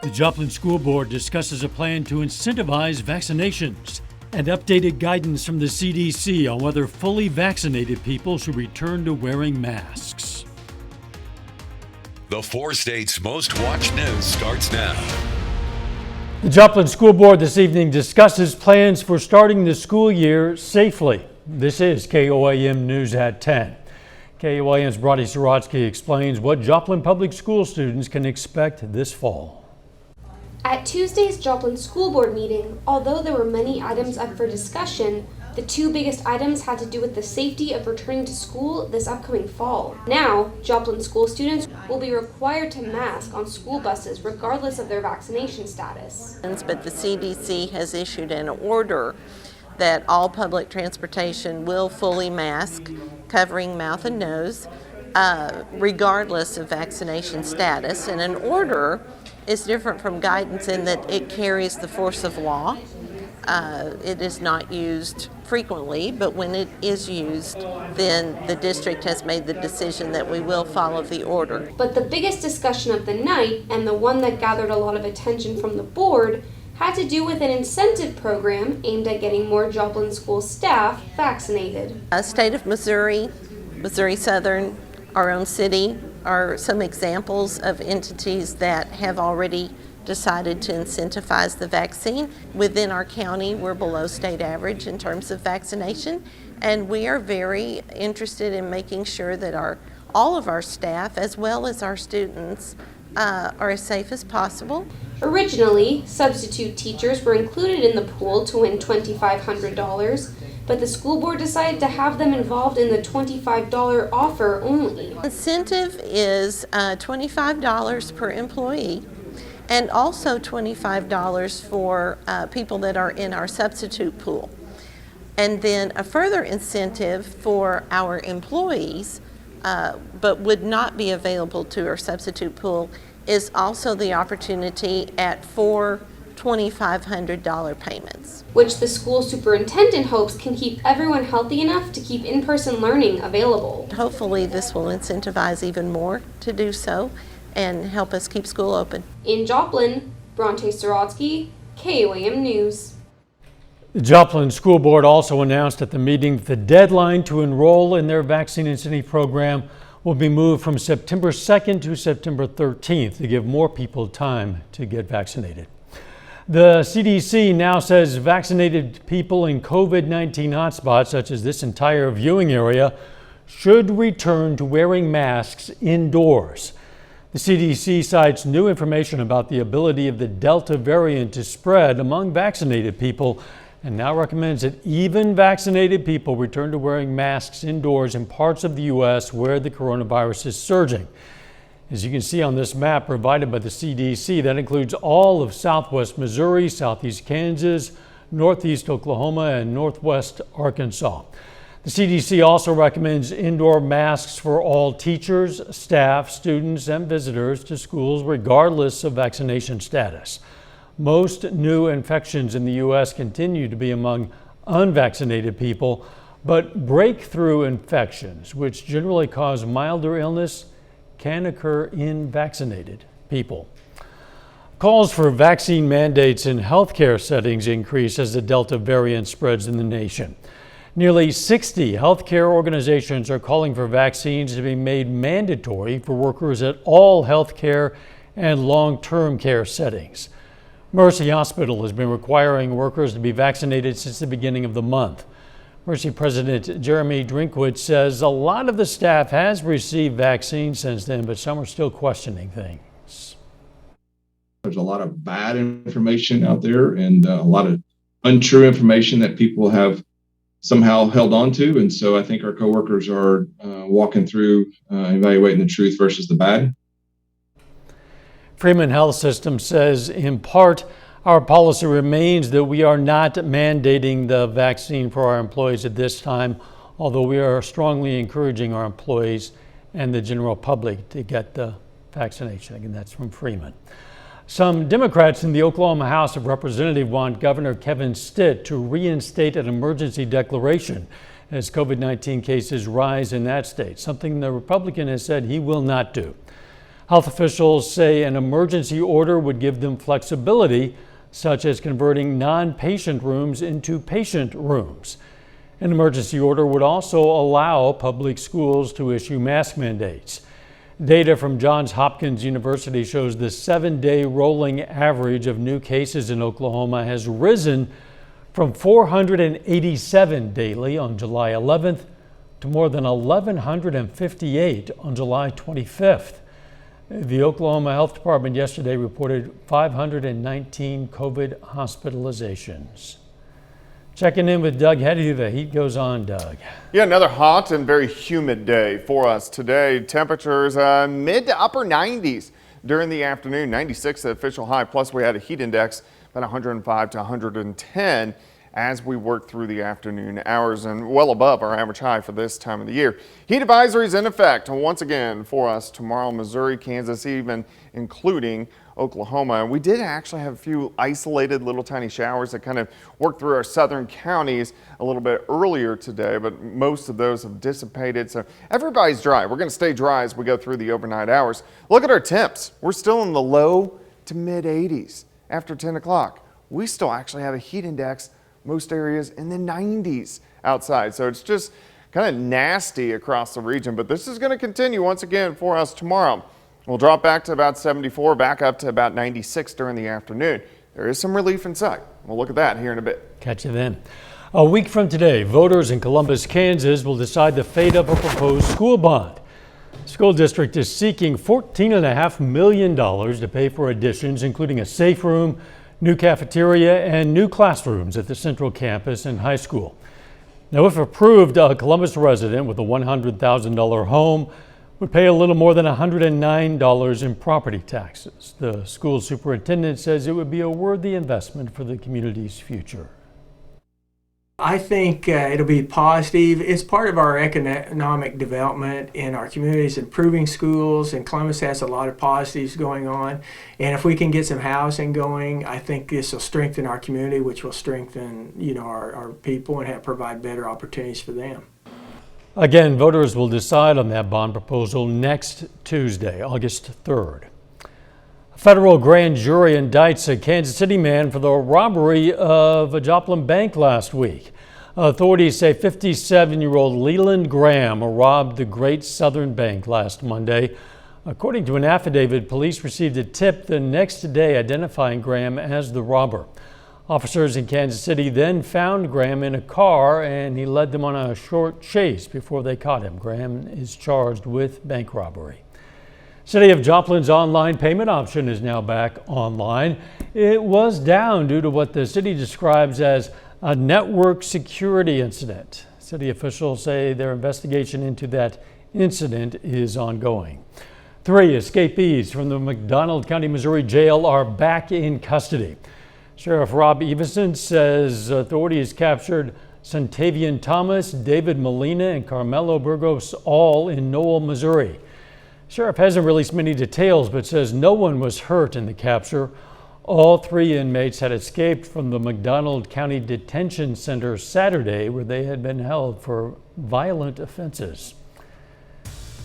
The Joplin School Board discusses a plan to incentivize vaccinations and updated guidance from the CDC on whether fully vaccinated people should return to wearing masks. The 4 states' most watched news starts now. The Joplin School Board this evening discusses plans for starting the school year safely. This is KOAM News at 10. KOAM's Brody Sorotsky explains what Joplin Public School students can expect this fall. At Tuesday's Joplin School Board meeting, although there were many items up for discussion, the 2 biggest items had to do with the safety of returning to school this upcoming fall. Now, Joplin school students will be required to mask on school buses regardless of their vaccination status. But the CDC has issued an order that all public transportation will fully mask, covering mouth and nose, regardless of vaccination status. And an order is different from guidance in that it carries the force of law. It is not used frequently, but when it is used, then the district has made the decision that we will follow the order. But the biggest discussion of the night, and the one that gathered a lot of attention from the board, had to do with an incentive program aimed at getting more Joplin school staff vaccinated. State of Missouri, Missouri Southern, our own city are some examples of entities that have already decided to incentivize the vaccine. Within our county, we're below state average in terms of vaccination, and we are very interested in making sure that all of our staff, as well as our students, are as safe as possible. Originally, substitute teachers were included in the pool to win $2,500, but the school board decided to have them involved in the $25 offer only. Incentive is $25 per employee, and also $25 for people that are in our substitute pool. And then a further incentive for our employees, but would not be available to our substitute pool, is also the opportunity at 4 $2,500 payments. Which the school superintendent hopes can keep everyone healthy enough to keep in-person learning available. Hopefully this will incentivize even more to do so and help us keep school open. In Joplin, Bronte Sorotsky, KOAM News. The Joplin School Board also announced at the meeting that the deadline to enroll in their vaccine incentive program will be moved from September 2nd to September 13th to give more people time to get vaccinated. The CDC now says vaccinated people in COVID-19 hotspots, such as this entire viewing area, should return to wearing masks indoors. The CDC cites new information about the ability of the Delta variant to spread among vaccinated people and now recommends that even vaccinated people return to wearing masks indoors in parts of the U.S. where the coronavirus is surging. As you can see on this map provided by the CDC, that includes all of southwest Missouri, southeast Kansas, northeast Oklahoma, and northwest Arkansas. The CDC also recommends indoor masks for all teachers, staff, students, and visitors to schools regardless of vaccination status. Most new infections in the U.S. continue to be among unvaccinated people, but breakthrough infections, which generally cause milder illness, can occur in vaccinated people. Calls for vaccine mandates in healthcare settings increase as the Delta variant spreads in the nation. Nearly 60 healthcare organizations are calling for vaccines to be made mandatory for workers at all healthcare and long-term care settings. Mercy Hospital has been requiring workers to be vaccinated since the beginning of the month. Mercy President Jeremy Drinkwitz says a lot of the staff has received vaccines since then, but some are still questioning things. There's a lot of bad information out there and a lot of untrue information that people have somehow held on to. And so I think our coworkers are walking through evaluating the truth versus the bad. Freeman Health System says, in part, our policy remains that we are not mandating the vaccine for our employees at this time, although we are strongly encouraging our employees and the general public to get the vaccination. Again, that's from Freeman. Some Democrats in the Oklahoma House of Representatives want Governor Kevin Stitt to reinstate an emergency declaration as COVID-19 cases rise in that state, something the Republican has said he will not do. Health officials say an emergency order would give them flexibility, such as converting non-patient rooms into patient rooms. An emergency order would also allow public schools to issue mask mandates. Data from Johns Hopkins University shows the 7-day rolling average of new cases in Oklahoma has risen from 487 daily on July 11th to more than 1,158 on July 25th. The Oklahoma Health Department yesterday reported 519 COVID hospitalizations. Checking in with Doug Heddy. The heat goes on, Doug. Yeah, another hot and very humid day for us today. Temperatures mid to upper 90s during the afternoon, 96 the official high. Plus we had a heat index about 105 to 110 as we work through the afternoon hours, and well above our average high for this time of the year. Heat advisories in effect once again for us tomorrow, Missouri, Kansas, even including Oklahoma. And we did actually have a few isolated little tiny showers that kind of worked through our southern counties a little bit earlier today, but most of those have dissipated. So everybody's dry. We're going to stay dry as we go through the overnight hours. Look at our temps. We're still in the low to mid 80s after 10 o'clock. We still actually have a heat index, most areas in the 90s outside. So it's just kind of nasty across the region, but this is going to continue once again for us tomorrow. We'll drop back to about 74, back up to about 96 during the afternoon. There is some relief in sight. We'll look at that here in a bit. Catch you then. A week from today, voters in Columbus, Kansas will decide the fate of a proposed school bond. The school district is seeking $14.5 million to pay for additions, including a safe room, new cafeteria, and new classrooms at the central campus and high school. Now, if approved, a Columbus resident with a $100,000 home would pay a little more than $109 in property taxes. The school superintendent says it would be a worthy investment for the community's future. I think it'll be positive. It's part of our economic development in our communities, improving schools, and Columbus has a lot of positives going on. And if we can get some housing going, I think this will strengthen our community, which will strengthen, our people and provide better opportunities for them. Again, voters will decide on that bond proposal next Tuesday, August 3rd. A federal grand jury indicts a Kansas City man for the robbery of a Joplin bank last week. Authorities say 57-year-old Leland Graham robbed the Great Southern Bank last Monday. According to an affidavit, police received a tip the next day identifying Graham as the robber. Officers in Kansas City then found Graham in a car, and he led them on a short chase before they caught him. Graham is charged with bank robbery. City of Joplin's online payment option is now back online. It was down due to what the city describes as a network security incident. City officials say their investigation into that incident is ongoing. 3 escapees from the McDonald County, Missouri jail are back in custody. Sheriff Rob Evenson says authorities captured Santavian Thomas, David Molina, and Carmelo Burgos, all in Noel, Missouri. Sheriff hasn't released many details, but says no one was hurt in the capture. All 3 inmates had escaped from the McDonald County Detention Center Saturday, where they had been held for violent offenses.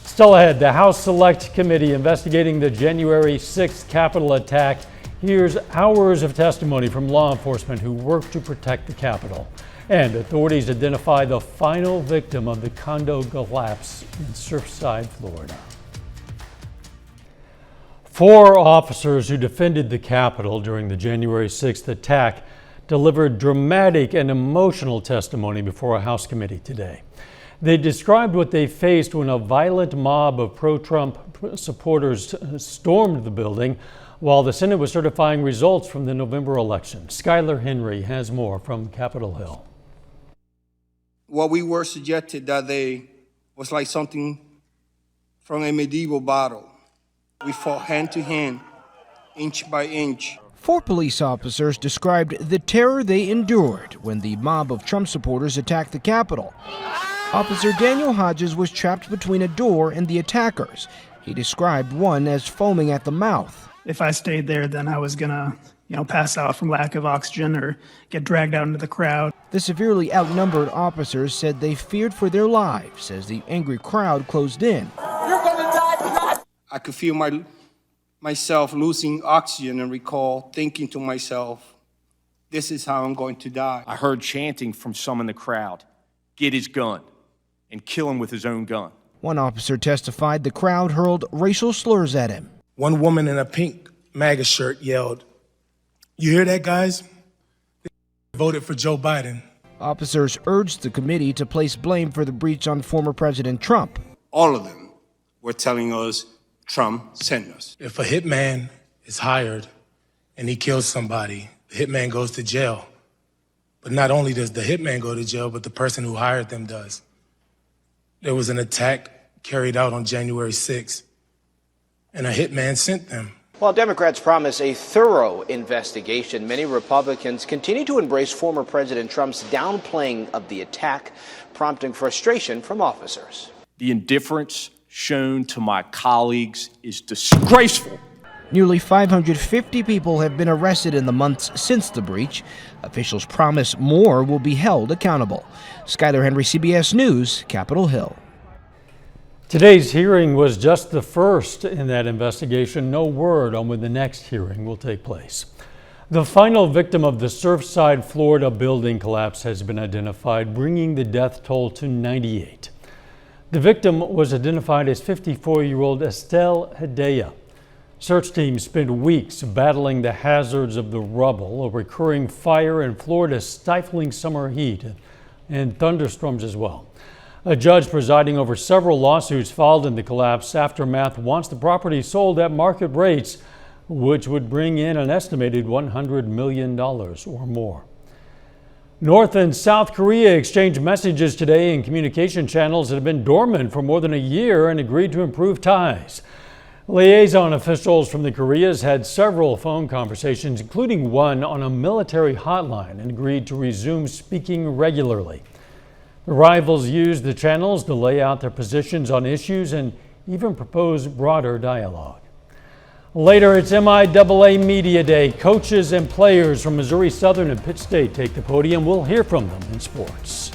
Still ahead, the House Select Committee investigating the January 6th Capitol attack hears hours of testimony from law enforcement who worked to protect the Capitol. And authorities identify the final victim of the condo collapse in Surfside, Florida. 4 officers who defended the Capitol during the January 6th attack delivered dramatic and emotional testimony before a House committee today. They described what they faced when a violent mob of pro-Trump supporters stormed the building while the Senate was certifying results from the November election. Skylar Henry has more from Capitol Hill. What we were suggested that day was like something from a medieval battle. We fought hand to hand, inch by inch. 4 police officers described the terror they endured when the mob of Trump supporters attacked the Capitol. Officer Daniel Hodges was trapped between a door and the attackers. He described one as foaming at the mouth. If I stayed there, then I was gonna, pass out from lack of oxygen or get dragged out into the crowd. The severely outnumbered officers said they feared for their lives as the angry crowd closed in. You're gonna die tonight. I could feel myself losing oxygen and recall thinking to myself, this is how I'm going to die. I heard chanting from some in the crowd, "Get his gun," and kill him with his own gun. One officer testified the crowd hurled racial slurs at him. One woman in a pink MAGA shirt yelled, "You hear that, guys? They voted for Joe Biden." Officers urged the committee to place blame for the breach on former President Trump. All of them were telling us Trump sent us. If a hitman is hired and he kills somebody, the hitman goes to jail. But not only does the hitman go to jail, but the person who hired them does. There was an attack carried out on January 6th, and a hitman sent them. While Democrats promise a thorough investigation, many Republicans continue to embrace former President Trump's downplaying of the attack, prompting frustration from officers. The indifference shown to my colleagues is disgraceful. Nearly 550 people have been arrested in the months since the breach. Officials promise more will be held accountable. Skyler Henry, CBS News, Capitol Hill. Today's hearing was just the first in that investigation. No word on when the next hearing will take place. The final victim of the Surfside, Florida building collapse has been identified, bringing the death toll to 98. The victim was identified as 54-year-old Estelle Hedaya. Search teams spent weeks battling the hazards of the rubble, a recurring fire, in Florida's stifling summer heat, and thunderstorms as well. A judge presiding over several lawsuits filed in the collapse aftermath wants the property sold at market rates, which would bring in an estimated $100 million or more. North and South Korea exchanged messages today in communication channels that have been dormant for more than a year and agreed to improve ties. Liaison officials from the Koreas had several phone conversations, including one on a military hotline, and agreed to resume speaking regularly. The rivals used the channels to lay out their positions on issues and even propose broader dialogue. Later, it's MIAA Media Day. Coaches and players from Missouri Southern and Pitt State take the podium. We'll hear from them in sports.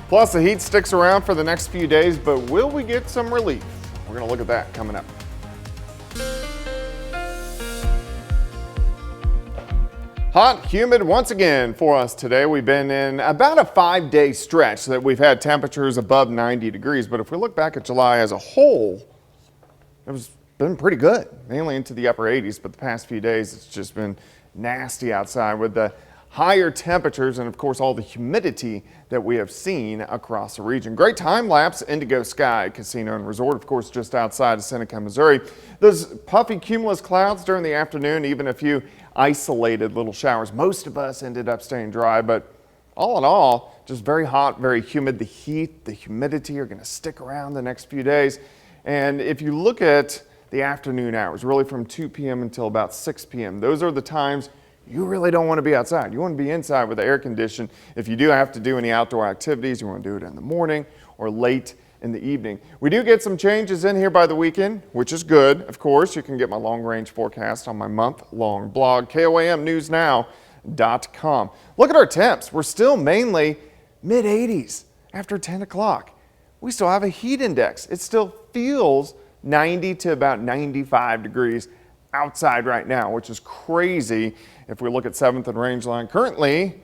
Plus, the heat sticks around for the next few days, but will we get some relief? We're going to look at that coming up. Hot, humid once again for us today. We've been in about a 5-day stretch that we've had temperatures above 90 degrees. But if we look back at July as a whole, it's been pretty good, mainly into the upper 80s. But the past few days, it's just been nasty outside with the higher temperatures and, of course, all the humidity that we have seen across the region. Great time lapse, Indigo Sky Casino and Resort, of course, just outside of Seneca, Missouri. Those puffy cumulus clouds during the afternoon, even a few isolated little showers. Most of us ended up staying dry, but all in all, just very hot, very humid. The heat, the humidity are going to stick around the next few days. And if you look at the afternoon hours, really from 2 p.m. until about 6 p.m., those are the times you really don't want to be outside. You want to be inside with the air conditioned. If you do have to do any outdoor activities, you want to do it in the morning or late in the evening. We do get some changes in here by the weekend, which is good. Of course, you can get my long-range forecast on my month-long blog, KOAMnewsnow.com. Look at our temps. We're still mainly mid-80s after 10 o'clock. We still have a heat index. It still feels 90 to about 95 degrees outside right now, which is crazy. If we look at 7th and Rangeline, currently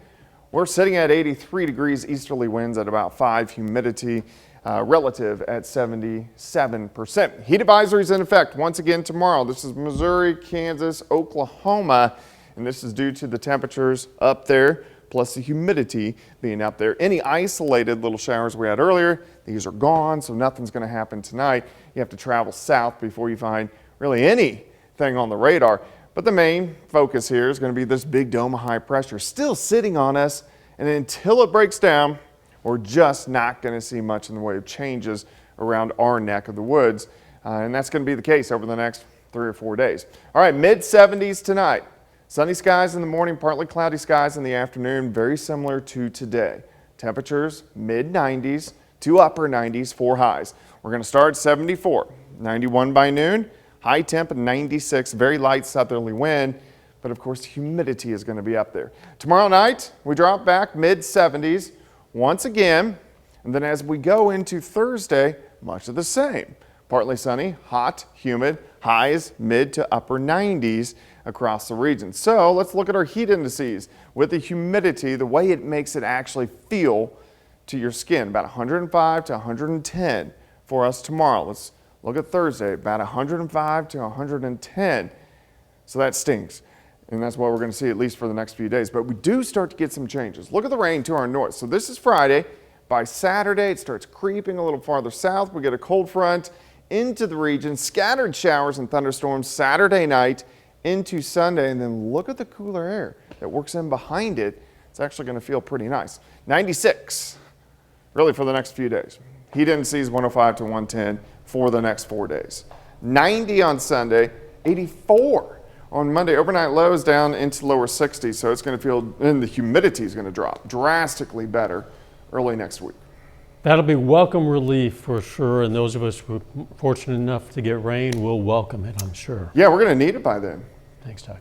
we're sitting at 83 degrees, easterly winds at about 5, humidity relative at 77%. Heat advisories in effect once again tomorrow. This is Missouri, Kansas, Oklahoma, and this is due to the temperatures up there plus the humidity being up there. Any isolated little showers we had earlier, these are gone, so nothing's going to happen tonight. You have to travel south before you find really anything on the radar. But the main focus here is going to be this big dome of high pressure still sitting on us, and until it breaks down, we're just not going to see much in the way of changes around our neck of the woods. And that's going to be the case over the next 3 or 4 days. All right, mid-70s tonight. Sunny skies in the morning, partly cloudy skies in the afternoon, very similar to today. Temperatures mid-90s to upper 90s for highs. We're going to start at 74, 91 by noon, high temp at 96, very light southerly wind, but of course humidity is going to be up there. Tomorrow night, we drop back mid-70s once again, and then as we go into Thursday, much of the same. Partly sunny, hot, humid, highs mid to upper 90s across the region. So let's look at our heat indices. With the humidity, the way it makes it actually feel to your skin, about 105 to 110 for us tomorrow. Let's look at Thursday, about 105 to 110. So that stinks. And that's what we're going to see at least for the next few days. But we do start to get some changes. Look at the rain to our north. So this is Friday. By Saturday, it starts creeping a little farther south. We get a cold front into the region, scattered showers and thunderstorms Saturday night into Sunday. And then look at the cooler air that works in behind it. It's actually going to feel pretty nice. 96, really for the next few days. Heat indices 105 to 110 for the next 4 days. 90 on Sunday, 84 on Monday. Overnight lows down into lower 60s, so it's going to feel, and the humidity is going to drop drastically better early next week. That'll be welcome relief for sure, and those of us who are fortunate enough to get rain will welcome it, I'm sure. Yeah, we're going to need it by then. Thanks, Doug.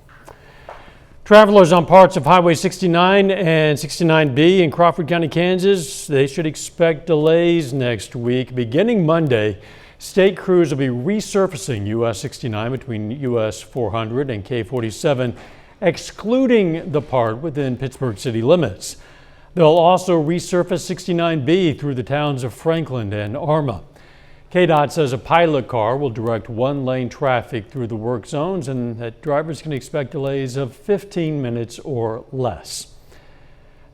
Travelers on parts of Highway 69 and 69B in Crawford County, Kansas, they should expect delays next week. Beginning Monday, state crews will be resurfacing US 69 between US 400 and K47, excluding the part within Pittsburgh city limits. They'll also resurface 69B through the towns of Franklin and Arma. KDOT says a pilot car will direct one-lane traffic through the work zones and that drivers can expect delays of 15 minutes or less.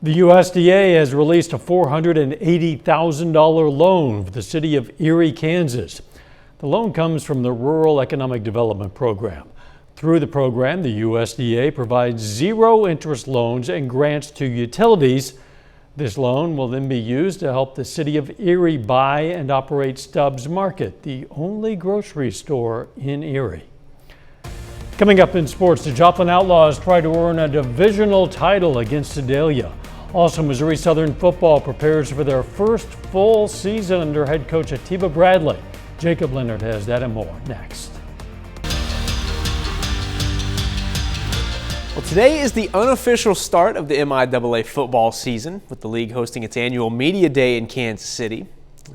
The USDA has released a $480,000 loan for the city of Erie, Kansas. The loan comes from the Rural Economic Development Program. Through the program, the USDA provides zero-interest loans and grants to utilities. This loan will then be used to help the city of Erie buy and operate Stubbs Market, the only grocery store in Erie. Coming up in sports, the Joplin Outlaws try to earn a divisional title against Sedalia. Also, Missouri Southern football prepares for their first full season under head coach Atiba Bradley. Jacob Leonard has that and more next. Well, today is the unofficial start of the MIAA football season, with the league hosting its annual Media Day in Kansas City.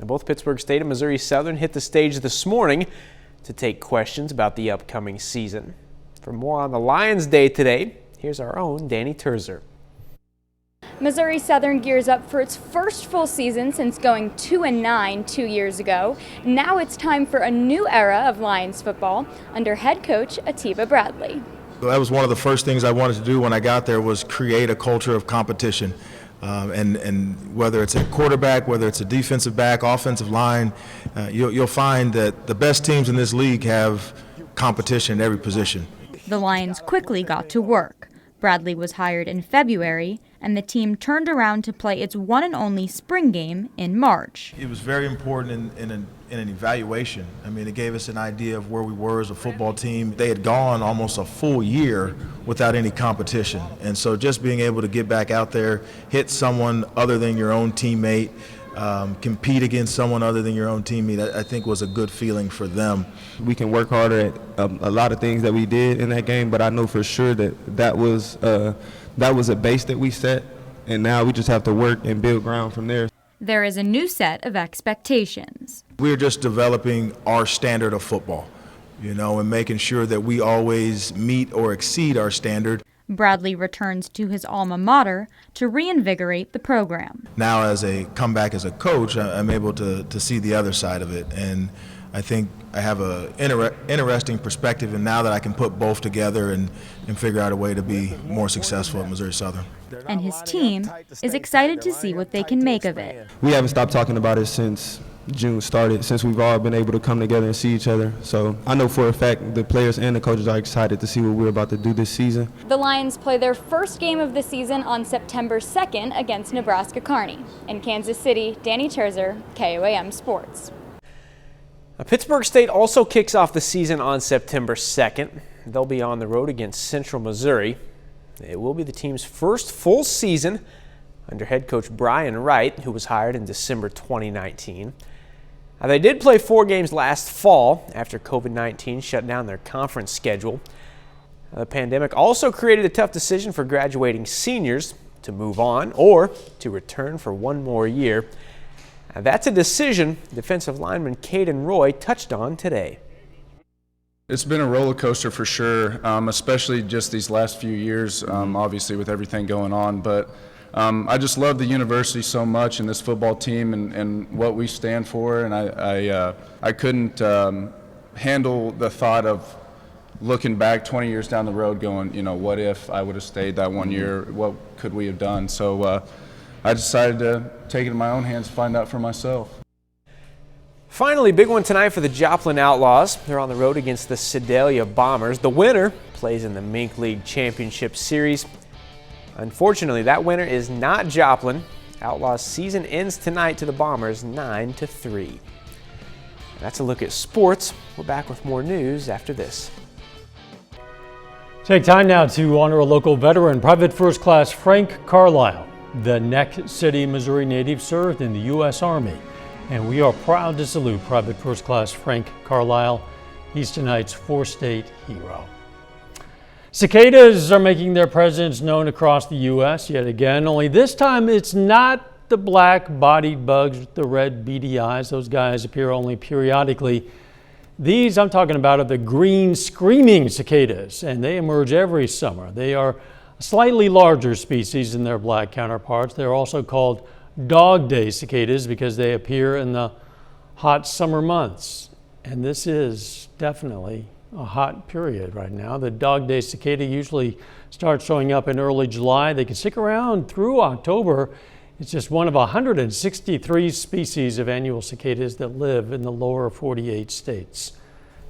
Both Pittsburgh State and Missouri Southern hit the stage this morning to take questions about the upcoming season. For more on the Lions Day today, here's our own Danny Terzer. Missouri Southern gears up for its first full season since going 2-9 2 years ago. Now it's time for a new era of Lions football under head coach Atiba Bradley. That was one of the first things I wanted to do when I got there, was create a culture of competition. And whether it's a quarterback, whether it's a defensive back, offensive line, you'll find that the best teams in this league have competition at every position. The Lions quickly got to work. Bradley was hired in February, and the team turned around to play its one and only spring game in March. It was very important in an evaluation. I mean, it gave us an idea of where we were as a football team. They had gone almost a full year without any competition. And so just being able to get back out there, hit someone other than your own teammate, compete against someone other than your own teammate, I think was a good feeling for them. We can work harder at a lot of things that we did in that game, but I know for sure that was a base that we set, and now we just have to work and build ground from there. There is a new set of expectations. We're just developing our standard of football, and making sure that we always meet or exceed our standard. Bradley returns to his alma mater to reinvigorate the program. Now, as a comeback as a coach, I'm able to see the other side of it, and I think I have an interesting perspective, and now that I can put both together and figure out a way to be more successful at Missouri Southern. And his team is excited to see what they can make of it. We haven't stopped talking about it since June started, since we've all been able to come together and see each other. So I know for a fact the players and the coaches are excited to see what we're about to do this season. The Lions play their first game of the season on September 2nd against Nebraska Kearney. In Kansas City, Danny Terzer, KOAM Sports. Pittsburgh State also kicks off the season on September 2nd. They'll be on the road against Central Missouri. It will be the team's first full season under head coach Brian Wright, who was hired in December 2019. Now, they did play 4 games last fall after COVID-19 shut down their conference schedule. The pandemic also created a tough decision for graduating seniors to move on or to return for one more year. Now, that's a decision defensive lineman Caden Roy touched on today. It's been a roller coaster for sure, especially just these last few years, obviously with everything going on. But I just love the university so much and this football team and what we stand for. And I couldn't handle the thought of looking back 20 years down the road going, you know, what if I would have stayed that one year? What could we have done? So I decided to take it in my own hands and find out for myself. Finally, big one tonight for the Joplin Outlaws. They're on the road against the Sedalia Bombers. The winner plays in the Mink League Championship Series. Unfortunately, that winner is not Joplin. Outlaws season ends tonight to the Bombers 9-3. That's a look at sports. We're back with more news after this. Take time now to honor a local veteran, Private First Class Frank Carlisle. The Neck City, Missouri native served in the U.S. Army. And we are proud to salute Private First Class Frank Carlisle. He's tonight's four-state hero. Cicadas are making their presence known across the U.S. yet again, only this time it's not the black-bodied bugs with the red beady eyes. Those guys appear only periodically. These I'm talking about are the green screaming cicadas, and they emerge every summer. They are a slightly larger species than their black counterparts. They're also called Dog Day cicadas because they appear in the hot summer months. And this is definitely a hot period right now. The Dog Day cicada usually starts showing up in early July. They can stick around through October. It's just one of 163 species of annual cicadas that live in the lower 48 states.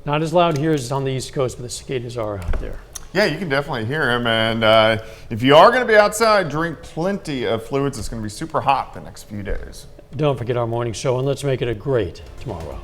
Not as loud here as on the East Coast, but the cicadas are out there. Yeah, you can definitely hear them. And if you are going to be outside, drink plenty of fluids. It's going to be super hot the next few days. Don't forget our morning show, and let's make it a great tomorrow.